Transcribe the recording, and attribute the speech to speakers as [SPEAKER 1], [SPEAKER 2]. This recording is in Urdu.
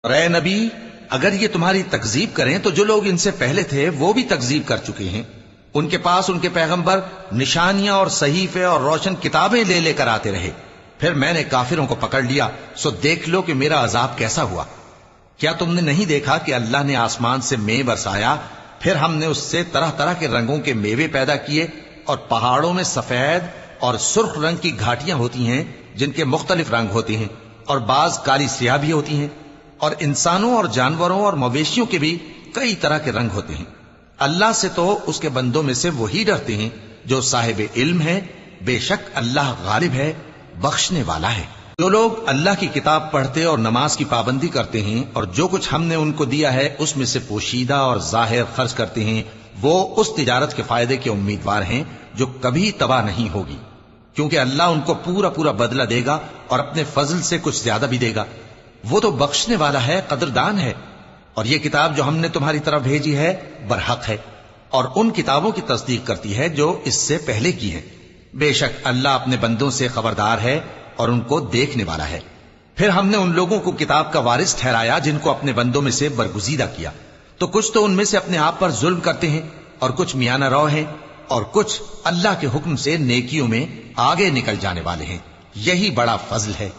[SPEAKER 1] اور اے نبی، اگر یہ تمہاری تکذیب کریں تو جو لوگ ان سے پہلے تھے وہ بھی تکذیب کر چکے ہیں. ان کے پاس ان کے پیغمبر نشانیاں اور صحیفے اور روشن کتابیں لے لے کر آتے رہے. پھر میں نے کافروں کو پکڑ لیا، سو دیکھ لو کہ میرا عذاب کیسا ہوا. کیا تم نے نہیں دیکھا کہ اللہ نے آسمان سے مے برسایا، پھر ہم نے اس سے طرح طرح کے رنگوں کے میوے پیدا کیے، اور پہاڑوں میں سفید اور سرخ رنگ کی گھاٹیاں ہوتی ہیں جن کے مختلف رنگ ہوتے ہیں، اور بعض کالی سیاہ بھی ہوتی ہیں، اور انسانوں اور جانوروں اور مویشیوں کے بھی کئی طرح کے رنگ ہوتے ہیں. اللہ سے تو اس کے بندوں میں سے وہی ڈرتے ہیں جو صاحب علم ہے. بے شک اللہ غالب ہے، بخشنے والا ہے. جو لوگ اللہ کی کتاب پڑھتے اور نماز کی پابندی کرتے ہیں اور جو کچھ ہم نے ان کو دیا ہے اس میں سے پوشیدہ اور ظاہر خرچ کرتے ہیں، وہ اس تجارت کے فائدے کے امیدوار ہیں جو کبھی تباہ نہیں ہوگی، کیونکہ اللہ ان کو پورا پورا بدلہ دے گا اور اپنے فضل سے کچھ زیادہ بھی دے گا. وہ تو بخشنے والا ہے، قدردان ہے. اور یہ کتاب جو ہم نے تمہاری طرف بھیجی ہے برحق ہے، اور ان کتابوں کی تصدیق کرتی ہے جو اس سے پہلے کی ہیں. بے شک اللہ اپنے بندوں سے خبردار ہے اور ان کو دیکھنے والا ہے. پھر ہم نے ان لوگوں کو کتاب کا وارث ٹھہرایا جن کو اپنے بندوں میں سے برگزیدہ کیا، تو کچھ تو ان میں سے اپنے آپ پر ظلم کرتے ہیں اور کچھ میانہ رو ہیں، اور کچھ اللہ کے حکم سے نیکیوں میں آگے نکل جانے والے ہیں. یہی بڑا فضل ہے.